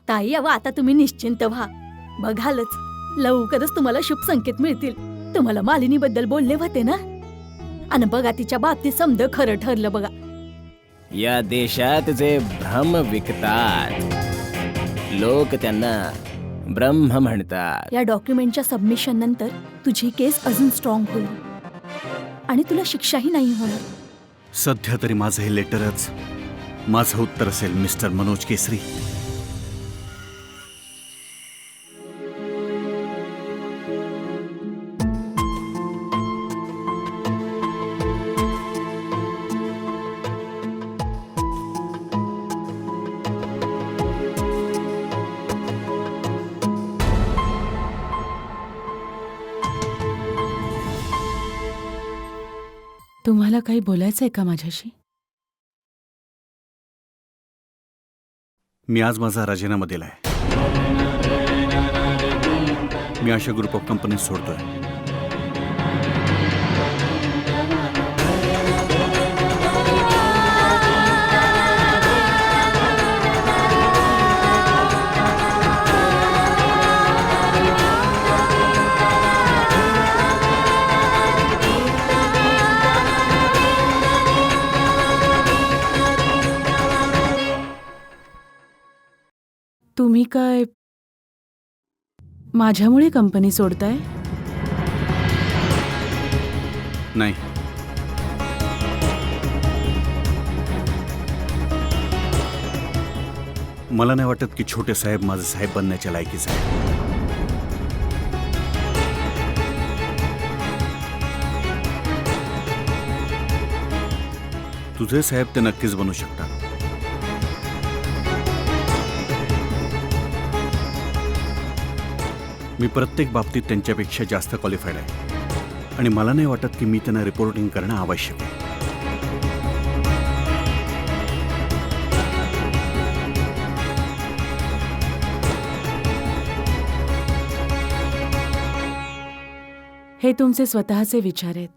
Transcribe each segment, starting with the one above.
ताई, अहो आता तुम्ही निश्चिंत व्हा. बघालच लवकरच तुम्हाला शुभ संकेत मिळतील. तुम्हाला मालिनीबद्दल बोलले होते ना, आणि बघा तिच्या बाबतीत समज खरं ठरलं बघा. या देशात जे भ्रम विकतात लोक त्यांना ब्रह्म म्हणतात. या डॉक्युमेंटच्या सबमिशन नंतर तुझी केस अजून स्ट्रॉंग होईल आणि तुला शिक्षाही नाही होणार. सध्या तरी माझं हे लेटरच माझं उत्तर असेल मिस्टर मनोज केसरी. तुम्हाला काही बोलायचंय का माझ्याशी? मी आज माझा राजीनामा दिलाय. मी अशा ग्रुप ऑफ कंपनी सोडतोय. तुम्ही काय माझ्यामुळे कंपनी सोडताय? नाही, मला नाही वाटत की छोटे साहेब माझे साहेब बनण्याच्या लायकीच आहे. तुझे साहेब ते नक्कीच बनू शकतात. मी प्रत्येक बाबतीत त्यांच्यापेक्षा जास्त क्वालिफाईड आहे आणि मला नाही वाटत की मी त्यांना रिपोर्टिंग करणं आवश्यक आहे. हे तुमचे स्वतःचे विचार आहेत.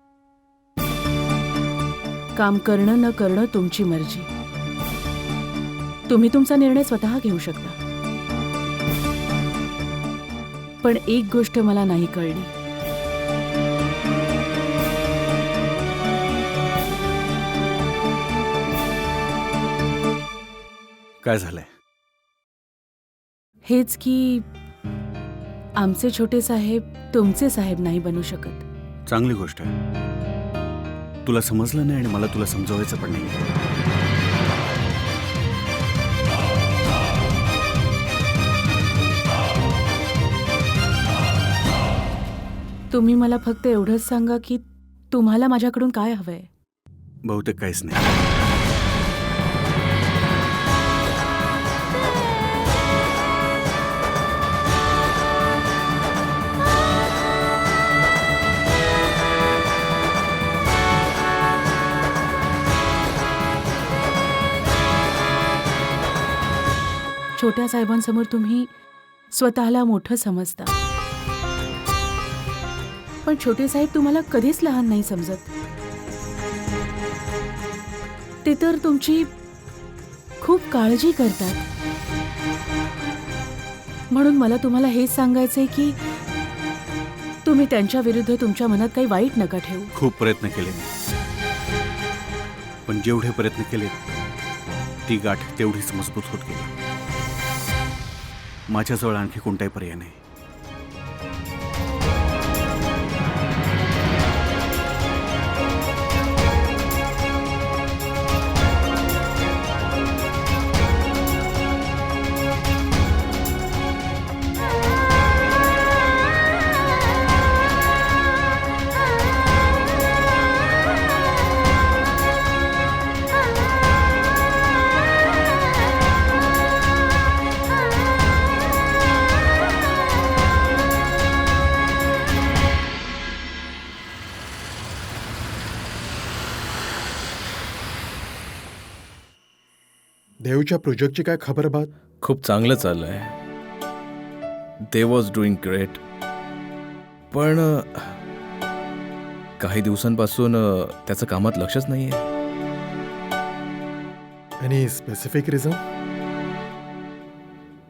काम करणं न करणं तुमची मर्जी. तुम्ही तुमचा निर्णय स्वतः घेऊ शकता. पण एक गोष्ट मला नाही कळली. काय झालंय? हेच की आमचे छोटे साहेब तुमचे साहेब नाही बनू शकत. चांगली गोष्ट आहे. तुला समजलं नाही आणि मला तुला समजवायचं पण नाही. तुम्ही मला फक्त एवढंच सांगा की तुम्हाला माझ्याकडून काय हवंय. बहुतेक काहीच नाही. छोट्या साहेबांसमोर तुम्ही स्वतःला मोठं समजता, पण छोटे साहेब तुम्हाला कधीच लहान नाही समजत. ते तर तुमची खूप काळजी करतात. म्हणून मला तुम्हाला हेच सांगायचंय की तुम्ही त्यांच्या विरुद्ध तुमच्या मनात काही वाईट नका ठेवू. खूप प्रयत्न केले मी, पण जेवढे प्रयत्न केले ती गाठ तेवढीच मजबूत होत गेली. माझ्याजवळ आणखी कोणताही पर्याय नाही. देवच्या प्रोजेक्टची काय खबर बात? खूप चांगलं चाललंय. They was doing great. पण काही दिवसांपासून त्याचं कामात लक्षच नाहीये. Any specific reason?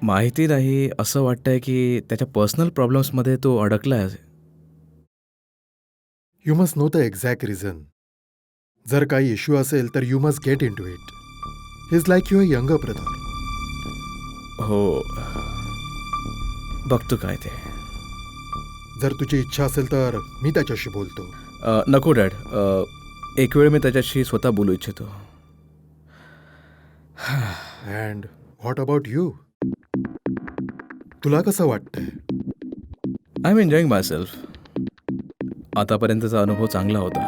माहिती नाही, असं वाटतंय की त्याच्या पर्सनल प्रॉब्लेम्समध्ये तो अडकलाय. You must know the exact reason. जर काही इश्यू असेल तर you must get in to it. He is like your younger brother. हो, बघतो काय ते. जर तुझी इच्छा असेल तर मी त्याच्याशी बोलतो. नको डॅड, एक वेळ मी त्याच्याशी स्वतः बोलू इच्छितो. And what about you? तुला कसं वाटतंय? I am enjoying my self. आतापर्यंतचा अनुभव चांगला होता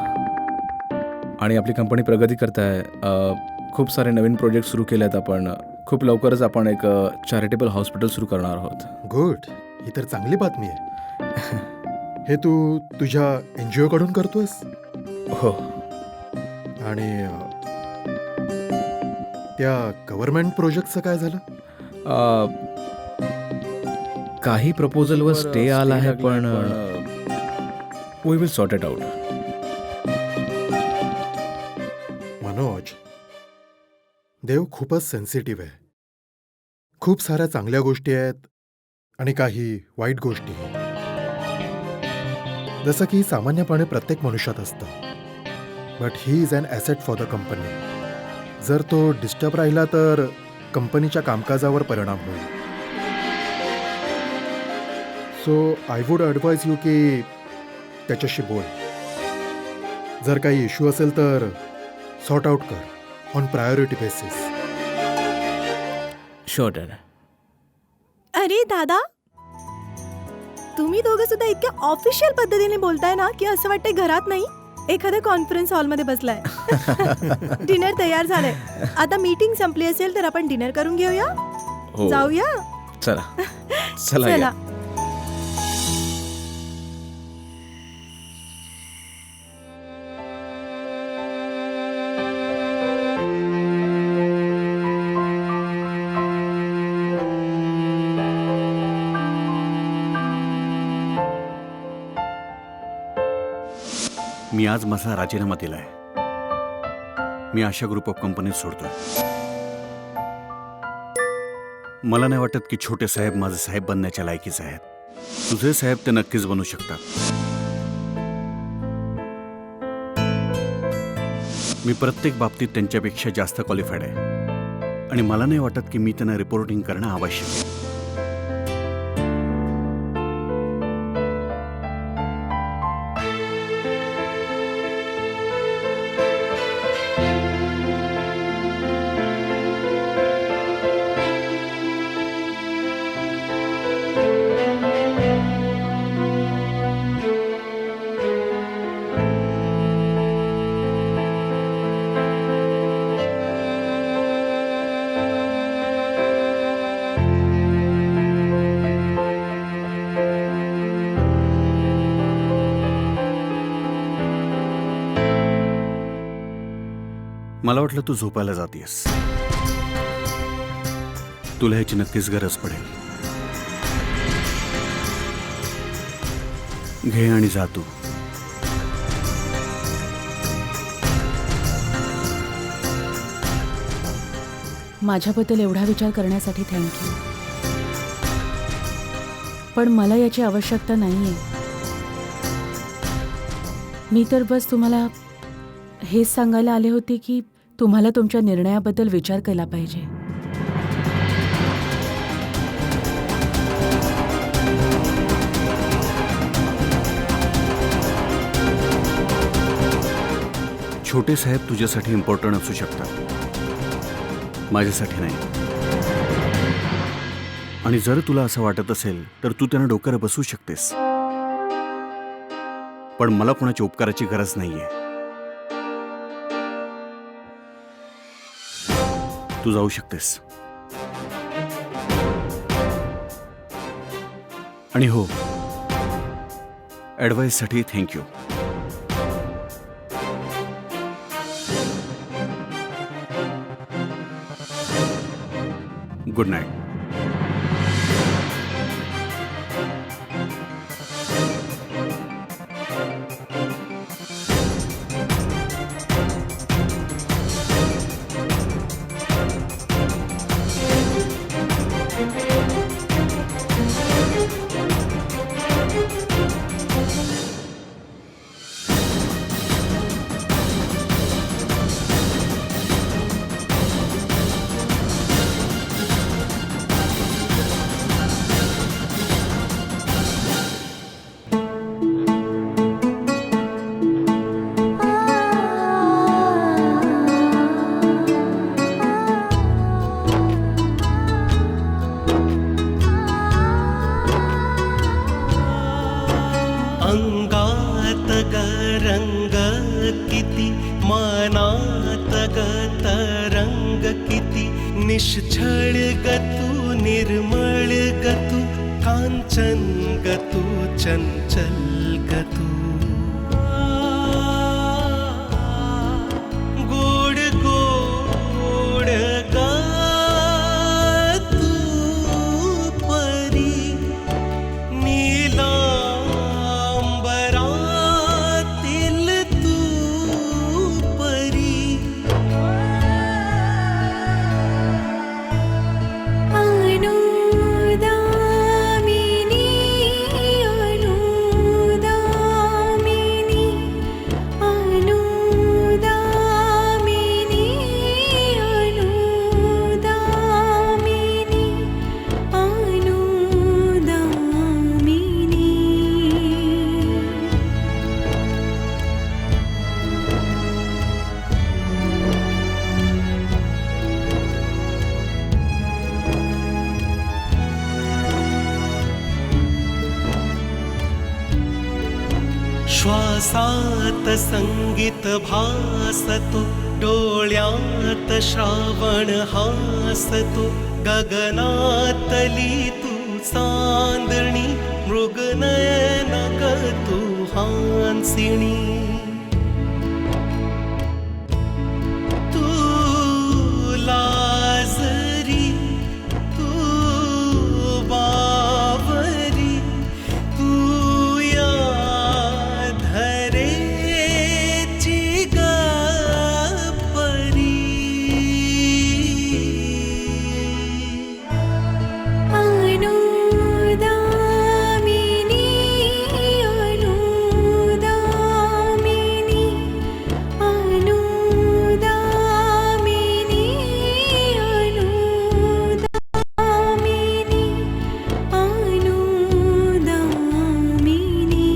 आणि आपली कंपनी प्रगती करताय. खूप सारे नवीन प्रोजेक्ट सुरू केले आहेत आपण. खूप लवकरच आपण एक चॅरिटेबल हॉस्पिटल सुरू करणार आहोत. गुड. ही तर चांगली बातमी आहे. हे तू तुझ्या NGO कडून करतोयस? हो. आणि त्या गव्हर्नमेंट प्रोजेक्टचं काय झालं? काही प्रपोजलवर स्टे आला आहे, पण we will sort it out. Manoj, Dev खूपच सेन्सिटिव्ह आहे. खूप साऱ्या चांगल्या गोष्टी आहेत आणि काही वाईट गोष्टी. जसं की सामान्यपणे प्रत्येक मनुष्यात असतं. But he is an asset for the company. जर तो डिस्टर्ब राहिला तर कंपनीच्या कामकाजावर परिणाम होईल. So I would advise you की त्याच्याशी बोल. जर काही इश्यू असेल तर सॉर्ट आउट कर on priority basis. Sure dad. अरे दादा, तुम्ही दोघं सुद्धा इतक्या ऑफिशियल पद्धतीने बोलताय ना की असं वाटतंय घरात नाही, एखाद्या कॉन्फरन्स हॉलमध्ये बसलाय. डिनर तयार झालंय. आता मीटिंग संपली असेल तर आपण डिनर करून घेऊया. हो, जाऊया. चला चला या. चला. मी आज माझा राजीनामा दिलाय. मी आशा ग्रुप ऑफ कंपनीज सोडतोय. मला नाही वाटत की छोटे साहेब माझे साहेब बनण्याच्या लायकीचे आहेत. तुझे साहेब ते नक्कीच बनू शकतात. मी प्रत्येक बाबतीत त्यांच्यापेक्षा जास्त क्वालिफाईड आहे आणि मला नाही वाटत की मी त्यांना रिपोर्टिंग करणं आवश्यक आहे. मला वाटलं तू झोपायला जातेस. तुला ह्याची नक्कीच गरज पडेल. घे आणि जा तू. माझ्याबद्दल एवढा विचार करण्यासाठी थँक्यू. पण मला याची आवश्यकता नाहीये. मी तर बस तुम्हाला हेच सांगायला आले होते की तुम्हाला तुमच्या निर्णयाबद्दल विचार केला पाहिजे. छोटे साहेब तुझ्यासाठी इम्पॉर्टंट असू शकतात, माझ्यासाठी नाही. आणि जर तुला असं वाटत असेल तर तू त्यांना डोक्यावर बसू शकतेस. पण मला कोणाच्या उपकाराची गरज नाहीये. तू जाऊ शकतेस. आणि हो, ॲडवाईससाठी थँक्यू. Good night. ग रंग किती मनात ग तरंग किती निश्चळ ग तू निर्मळ ग तू कांचन ग तू चंचल ग तू गोड गोड ग तू परी नीलांबरातील तू परी अनुदामिनी अनुदामिनी अनुदामिनी अनुदामिनी अनुदामिनी श्वासात संगीत भासतो डोळ्यात श्रावण हासतो गगनातली तू चांदणी मृगनयन ग तू हांसिणी तू लाजरी तू बावरी तू या धरेची ग परी अनुदामिनी अनुदामिनी अनुदामिनी अनुदामिनी अनुदामिनी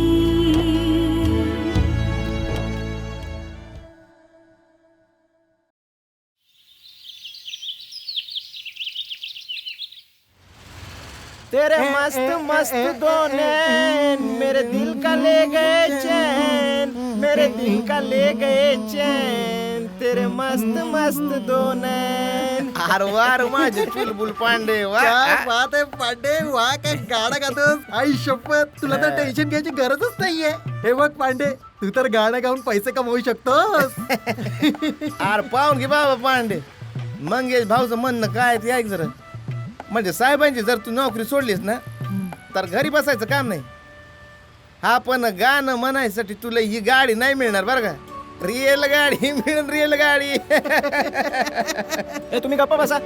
तेरे मस्त मस्त दो नैन मेरे दिल का ले गए चैन मेरे दिल का ले गए चैन तेरे मस्त मस्त दो नैन आरवार माझे चुलबुल पांडे काय बात आहे पांडे वा काय गाणं गातोस आई शपथ तुला तर टेन्शन घ्यायची गरजच नाहीये हे बघ पांडे तू तर गाणं गाऊन पैसे कमवू शकतोस आर पाहून घे बाबा पांडे मंगेश भाऊचं म्हणणं काय ते ऐक जरा म्हणजे साहेबांची जर तू नोकरी सोडलीस ना तर घरी बसायचं काम नाही हा पण गाणं म्हणायसाठी तुला ही गाडी नाही मिळणार बरं का रिअल गाडी मिळून रिअल गाडी तुम्ही गप्पा बसा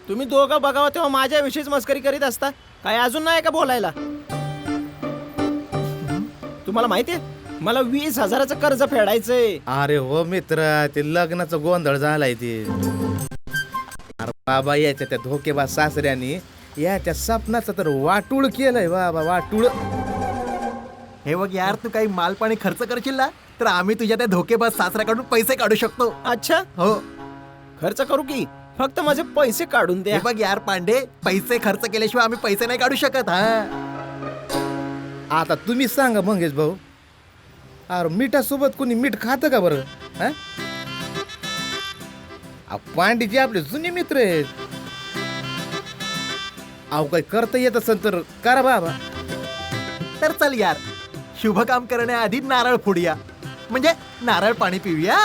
तुम्ही दोघं बघावं तेव्हा माझ्याविषयीच मस्करी करीत असता काय अजून नाही का बोलायला तुम्हाला माहितीये मला 20,000चं कर्ज फेडायचंय अरे हो मित्र ते लग्नाचं गोंधळ झालाय ते अरे बाबा याच्या त्या धोकेबाज सासऱ्यानी याच्या सपनाचं तर वाटूळ केलंय बाबा वाटूळ हे बघ यार तू काही मालपाणी खर्च करशील ना तर आम्ही तुझ्या त्या धोकेबाज सासऱ्याकडून पैसे काढू शकतो अच्छा हो खर्च करू की फक्त माझे पैसे काढून हे द्या बघ यार पांडे पैसे खर्च केल्याशिवाय आम्ही पैसे नाही काढू शकत हा आता तुम्ही सांगा मंगेश भाऊ अरे मिठासोबत कोणी मीठ खातं का बरं हा? पांडीचे आपले जुने मित्र आहेत अहो काही करता येत असेल तर करा बाबा तर चल यार शुभ काम करण्याआधी नारळ फोडूया म्हणजे नारळ पाणी पिऊया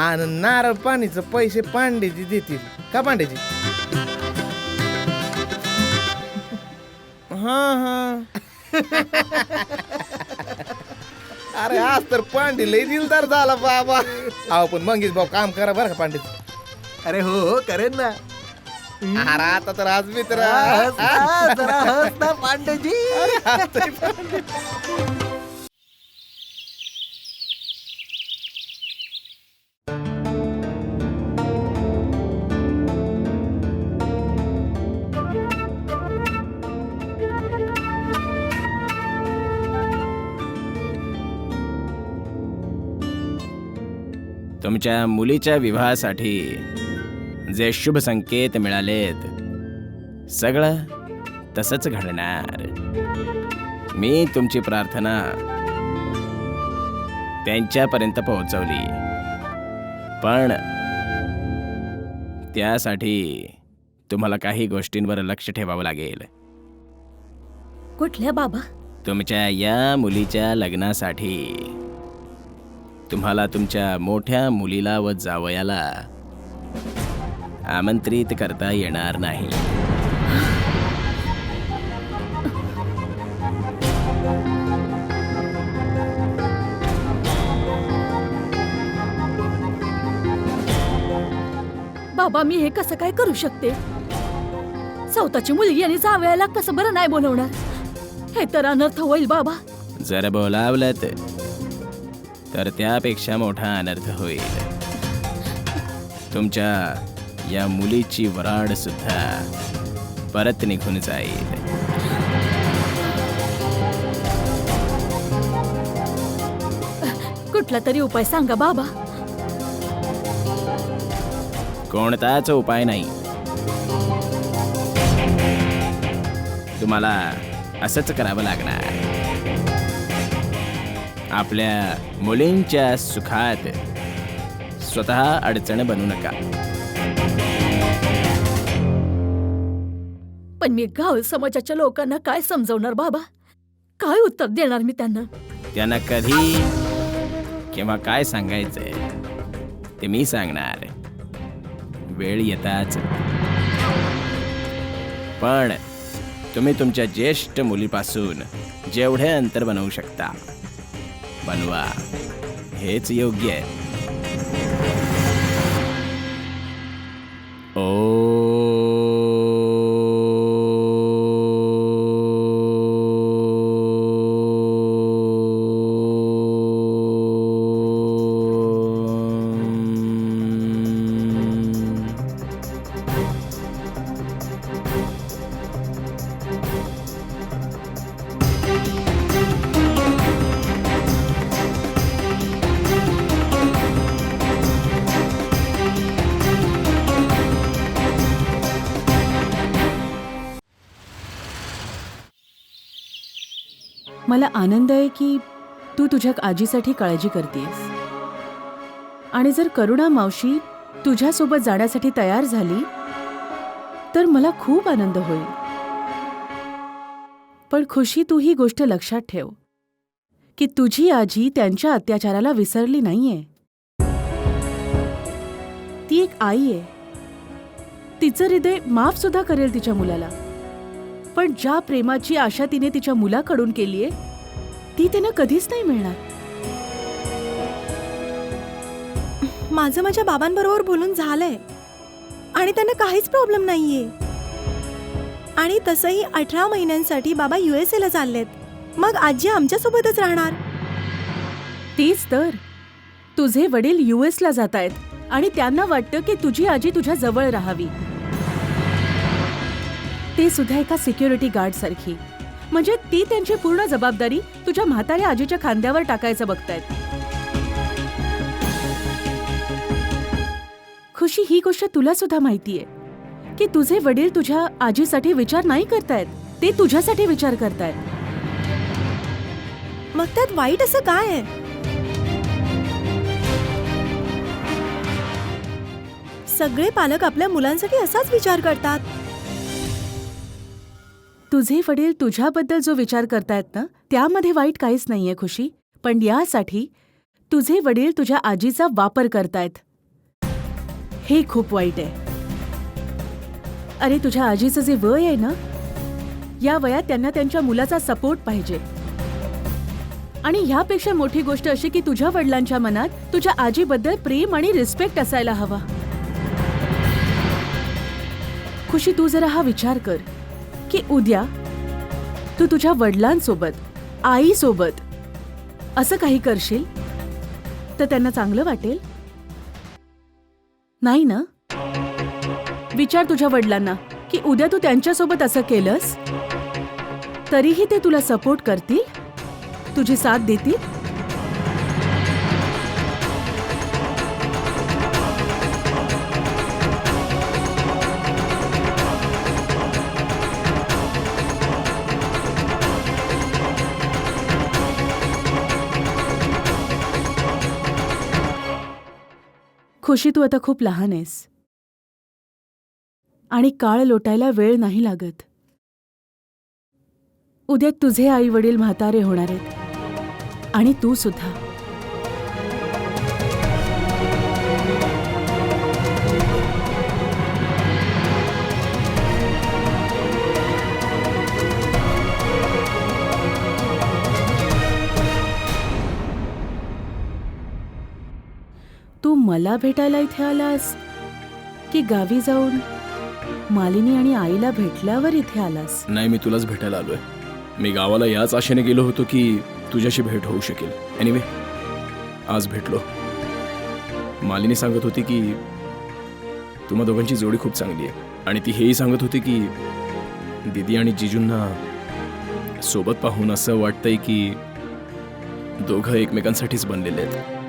आणि नारळ पाणीचं पैसे पांडेजी देतील का पांडेजी हा हा अरे आज तर पांडे लय दिलदार झाला बाबा अहो पण मंगेश भाऊ काम करा बरं का पांडे अरे हो हो करेन ना अरे आता तर आज मित्र हस ना, जरा हस ना पांडेजी तुमच्या मुलीच्या विवाहासाठी जे शुभ संकेत मिळालेत सगळं तसंच घडणार मी तुमची प्रार्थना त्यांच्यापर्यंत पोहोचवली, पण त्यासाठी तुम्हाला काही गोष्टींवर लक्ष ठेवावं लागेल. कुठल्या बाबा? तुमच्या या मुलीच्या लग्नासाठी तुम्हाला तुमच्या मोठ्या मुलीला व जावयाला आमंत्रित करता येणार नाही. बाबा मी हे कसं काय करू शकते? स्वतःची मुलगी आणि जावयाला कसं बरं नाही बोलवणार? हे तर अनर्थ होईल बाबा. जर बोलावलं तर त्यापेक्षा मोठा अनर्थ होईल. तुमच्या या मुलीची वराड सुद्धा परत निघून जाईल. कुठला तरी उपाय सांगा बाबा. कोणताच उपाय नाही. तुम्हाला असंच करावं लागणार. आपल्या मुलींच्या सुखात स्वतः अडचण बनू नका. पण मी गाव समाजाच्या लोकांना काय समजवणार बाबा? काय उत्तर देणार मी त्यांना? त्यांना कधी किंवा काय सांगायचंय ते मी सांगणार, वेळ येताच. पण तुम्ही तुमच्या ज्येष्ठ मुलीपासून जेवढे अंतर बनवू शकता बनवा, हेच योग्य आहे. मला आनंद आहे की तू तुझ्या आजीसाठी काळजी करतेस. आणि जर करुणा मावशी तुझ्यासोबत जाण्यासाठी तयार झाली तर मला खूप आनंद होईल. पण खुशी, तू ही गोष्ट लक्षात ठेव की तुझी आजी त्यांच्या अत्याचाराला विसरली नाहीये. ती एक आई आहे. तिचं हृदय माफ सुद्धा करेल तिच्या मुलाला. पण ज्या प्रेमाची आशा तिने तिच्या मुलाकडून केलीये ती तिनं कधीच नाही मिळणार. माझं माझ्या बाबांबरोबर बोलून झालंय आणि त्यांना काहीच प्रॉब्लेम नाहीये. आणि तसंही 18 महिन्यांसाठी बाबा USA ला चाललेत. मग आजी आमच्यासोबतच राहणार. तीच तर, तुझे वडील US ला जातायत आणि त्यांना वाटतं की तुझी आजी तुझ्या जवळ राहावी. ते सुद्धा एका सिक्युरिटी गार्ड सारखी. म्हणजे ती त्यांची पूर्ण जबाबदारी तुझ्या म्हाताऱ्या आजीच्या खांद्यावर टाकायचं बघतायत. खुशी, ही गोष्ट तुला सुद्धा माहितीये की तुझे वडील तुझ्या आजीसाठी विचार नाही करतायत, ते तुझ्यासाठी विचार करतायत. मग त्यात वाईट असं काय आहे? सगळे पालक आपल्या मुलांसाठी असाच विचार करतात. तुझे वडील तुझ्याबद्दल जो विचार करतायत ना, त्यामध्ये वाईट काहीच नाहीये खुशी. पण यासाठी तुझे वडील तुझ्या आजीचा वापर करतायत, हे खूप वाईट आहे. अरे, तुझ्या आजीचं जे वय आहे ना, या वयात त्यांना त्यांच्या मुलाचा सपोर्ट पाहिजे. आणि ह्यापेक्षा मोठी गोष्ट अशी की तुझ्या वडिलांच्या मनात तुझ्या आजीबद्दल प्रेम आणि रिस्पेक्ट असायला हवा. खुशी, तू जरा हा विचार कर की उद्या तू तुझ्या वडिलांसोबत, आईसोबत असं काही करशील तर त्यांना चांगलं वाटेल? नाही ना? विचार तुझ्या वडिलांना की उद्या तू त्यांच्यासोबत असं केलंस तरीही ते तुला सपोर्ट करतील, तुझी साथ देतील? खुशी, तू आता खूप लहान आहेस आणि काळ लोटायला वेळ नाही लागत. उद्या तुझे आई वडील म्हातारे होणार आहेत आणि तू सुद्धा. तू मला भेटायला इथे आलास की गावी जाऊन मालिनी आणि आईला भेटल्यावर इथे आलास? नाही, मी तुलाच भेटायला आलोय. मी गावाला याच आशेने गेलो होतो की तुझ्याशी भेट होऊ शकेल. एनिवे, आज भेटलो. मालिनी सांगत होती की तुम्हा दोघांची जोडी खूप चांगली आहे आणि ती हेही सांगत होती की दीदी आणि जिजूंना सोबत पाहून असं वाटतंय की दोघं एकमेकांसाठीच बनलेले आहेत.